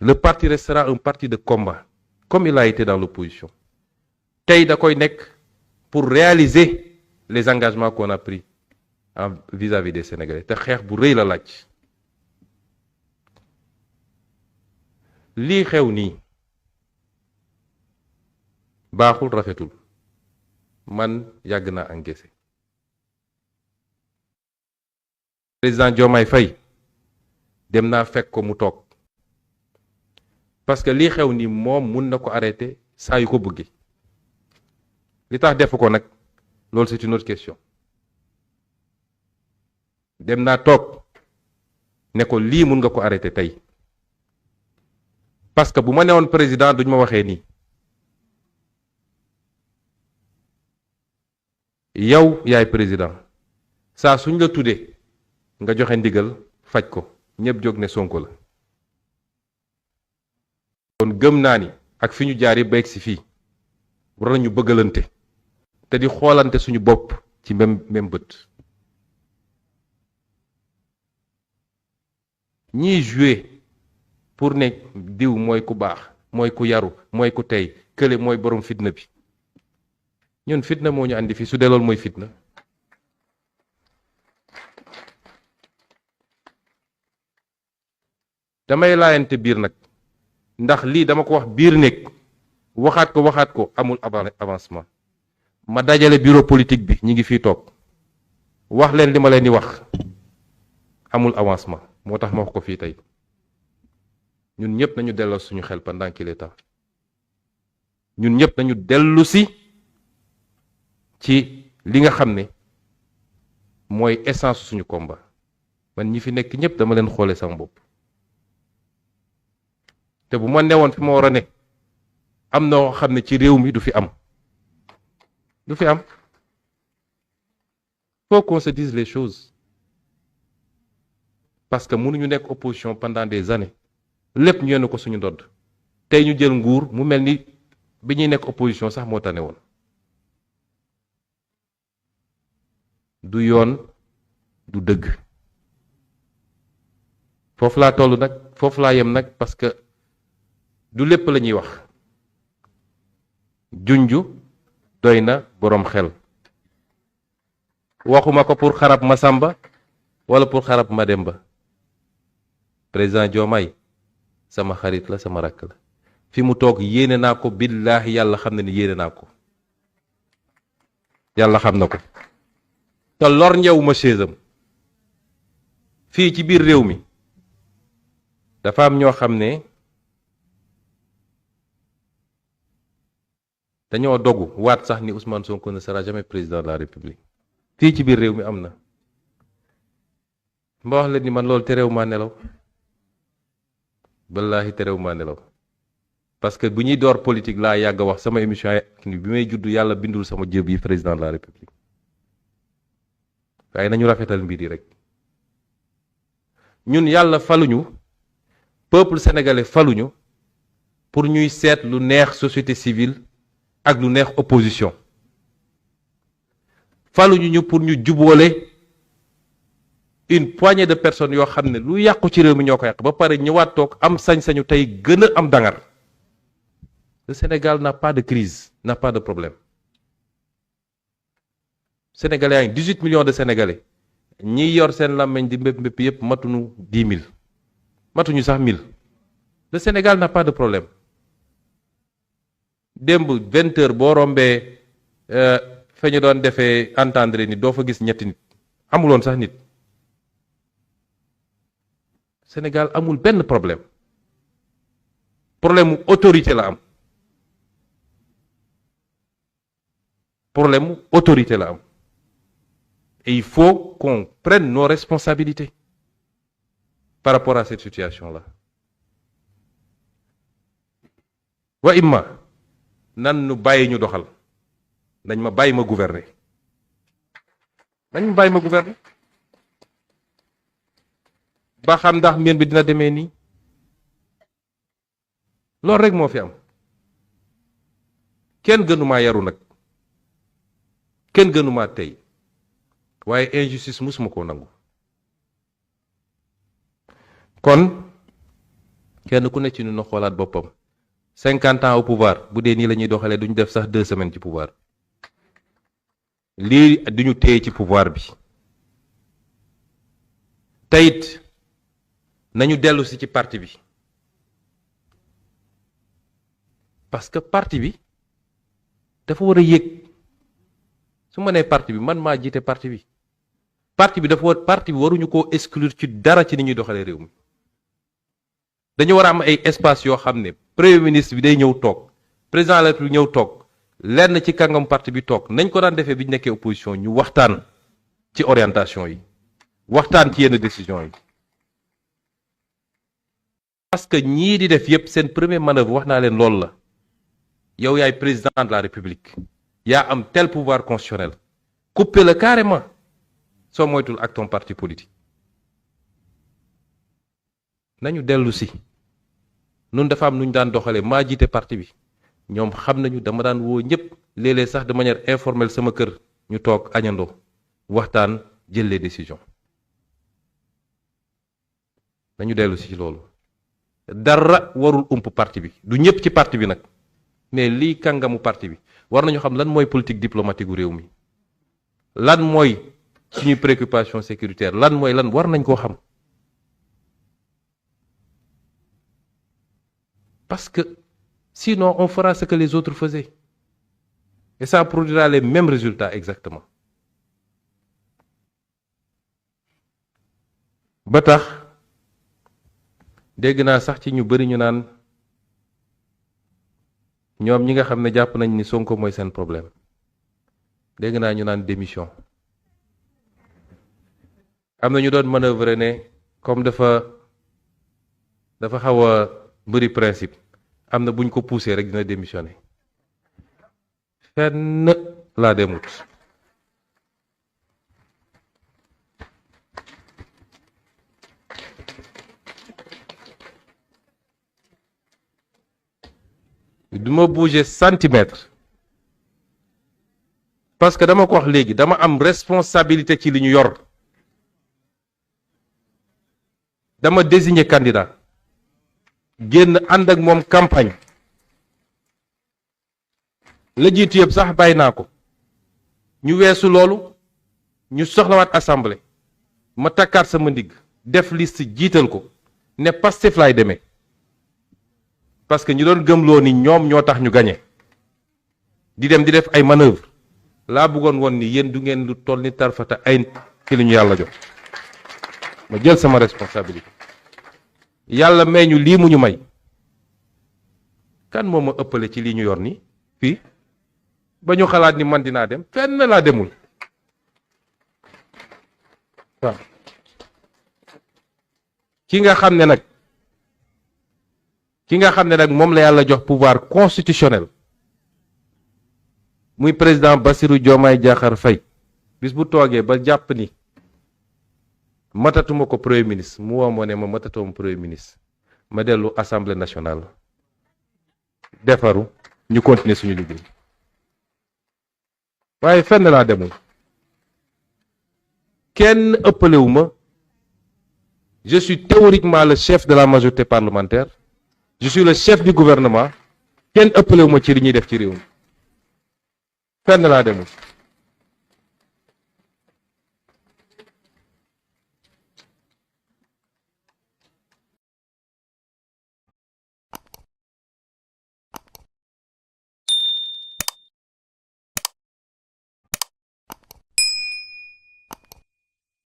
Le parti restera un parti de combat, comme il a été dans l'opposition. Tey da koy nekk pour réaliser les engagements qu'on a pris vis-à-vis des Sénégalais te xeex bu rëy la laaj. lii xew nii baaxul rafetul man yàgg naa encaissé. Président Diomaye Faye dem naa fekk ko mu toog parce que lii xew nii moom mun na ko arrêter saa yu ko bëggee li tax defu ko nag loolu c'est une autre question. dem naa toog ne ko lii mun nga ko arrêter tey parce que bu ma newoon président duñ ma waxee nii. yow yaay président saa suñ la tuddee nga joxe ndigal faj ko ñëpp jóg ne Sonko la. kon gëm naa ni ak fi ñu jaar yi ba egg si fii war nañu bëggalante te di xoolante suñu bopp ci même bët. ñiy jouer pour ne diw mooy ku baax mooy ku yaru mooy ku tey kële mooy borom fitna bi ñun fitna moo ñu andi fi su dee loolu mooy fitna. damay laayante biir nag ndax lii dama ko wax biir néeg waxaat ko amul avancement ma dajale bureau politique bi ñi ngi fii toog wax leen li ma leen di wax amul avancement moo tax ma wax ko fii tey ñun ñëpp nañu delloo suñu xel pendant qu'il est temps ñun ñëpp nañu dellu si ci li nga xam ne mooy essence suñu combat man ñi fi nekk ñëpp dama leen xoole sama bopp te bu ma newoon fi ma war a ne am na xam ne ci réew mi du fi am faut qu'on se dise les choses parce que mënuñu nekk opposition pendant des années lépp ñu yenn ko suñu ndodd tey ñu jël nguur mu mel ni bi ñuy nekk opposition sax moo tane woon. du yoon du dëgg foofu laa toll nag foofu laa yem nag parce que du lépp la ñuy wax junju doy na boroom xel waxuma ko pour xarab Masamba wala pour xarab Mademba. président Diomaye sama xarit la sama rakk la fi mu toog yéene naa ko billaahi yàlla xam na ni yéene naa ko yàlla xam na ko te lor ñëwuma chaisam fii ci biir réew mi dafa am ñoo xam ne dañoo dogu waat sax ni Ousmane Sonko ne sera jamais président de la République fii ci biir réew mi am na. ma wax leen ni man loolu terew maa nelaw wallaahi terew maa nelaw parce que bu ñuy door politique laa yàgg wax sama émission bi may judd yàlla bindul sama jëb yi président de la République waaye nañu rafetal mbir yi rek ñun yàlla faluñu peuple sénégalais faluñu pour ñuy seet lu neex société civile ak lu neex opposition faluñu ñu pour ñu jubóole une poignée de personnes yoo xam ne lu yàqu ci réew mi ñoo ko yàq ba pare ñëwaat toog am sañ-sañu tey gën a am dangar. Le Sénégal n'a pas de crise, n'a pas de problème. Sénégalais yi 18 millions de Sénégalais ñi yor seen làmmiñ di mbépp mbépp yépp matuñu 10 000 matuñu sax 1000. Le Sénégal n'a pas de problème. démb 20 heures boo rombee fa ñu doon defee entendre ni doo fa gis ñetti nit amuloon sax nit. Sénégal amul benn problème mu autorité la am problème mu autorité la am et il faut qu'on prenne nos responsabilités par rapport à cette situation-là. wa imma nan nu bàyyi ñu doxal nañ ma bàyyi ma gouverner ba xam ndax mbir bi dina demee nii loolu rek moo fi am kenn gënumaa yaru nag kenn gënumaa tey waaye injustice musuma koo nangu kon kenn ku ne ci ñun na xoolaat boppam 50 ans au pouvoir bu dee nii la ñuy doxalee duñu def sax 2 semaines ci pouvoir lii duñu téye ci pouvoir bi teyit nañu dellu si ci parti bi parce que parti bi dafa war a yéeg su ma nee parti bi man maa jiite parti bi parti bi waruñu koo exclure ci dara ci ni ñuy doxalee réew mi dañu war a am ay espace yoo xam ne premier ministre bi day ñëw toog président de la République ñëw toog lenn ci kàngam parti bi toog nañ ko daan defee bi ñu nekkee opposition ñu waxtaan ci orientation yi waxtaan ci yenn décision yi parce que ñii di def yépp seen premier manœuvre wax naa leen loolu la yow yaay président de la République yaa am tel pouvoir constitutionnel couper le carrément soo moytul ak ton parti politique nañu dellu si nun dafa am nu ñu daan doxalee maa jiite parti bi ñoom xam nañu dama daan woo ñëpp léeg-léeg sax de manière informelle sama kër ñu toog añandoo waxtaan jël les décisions nañu dellu si ci loolu dara warul ump parti bi du ñëpp ci parti bi nag mais lii kàngamu parti bi war nañu xam lan mooy politique diplomatique gu réew mi lan mooy suñuy préoccupation sécuritaire lan mooy lan war nañ koo xam parce que sinon on fera ce que les autres faisaient et ça produira les mêmes résultats exactement ba tax dégg naa sax ci ñu bari ñu naan ñoom ñi nga xam ne jàpp nañ ni Sonko mooy seen problème dégg naa ñu naan démission am na ñu doon manœuvrer ne comme dafa xaw a bëri principe am na buñ ko poussé rek dina démissionner fenn laa demut du ma bouger centimètre parce que dama ko wax léegi dama am responsabilité ci li ñu yor dama désigner candidat génn ànd ak moom campagne la jiitu yëpp sax bàyyi naa ko ñu weesu loolu ñu soxlawaat assemblée ma takkaat sama ndigg def liste jiital ko ne Pastef laay demee parce que ñu doon gëmloo ni ñoom ñoo tax ñu gañe di dem di def ay manœuvre laa bëggoon woon ni yéen du ngeen lu toll ni tarfata ay ci li ñu yàlla jox ma jël sama responsabilité yàlla may ñu lii mu ñu may kan moo ma ëppale ci lii ñu yor ni fii ba ñu xalaat ni man dinaa dem fenn laa demul waaw ki nga xam ne nag moom la yàlla jox pouvoir constitutionnel muy président Bassirou Diomaye Diakhar Faye bis bu toogee ba jàpp ni matatuma ko premier ministre mu woo ma ne ma matatuma premier ministre ma dellu assemblée nationale defaru ñu continuer suñu liggéey waaye fenn laa demul kenn ëppalewu ma je suis théoriquement le chef de la majorité parlementaire je suis le chef du gouvernement kenn ëppalewu ma ci li ñuy def ci réew mi fenn laa demul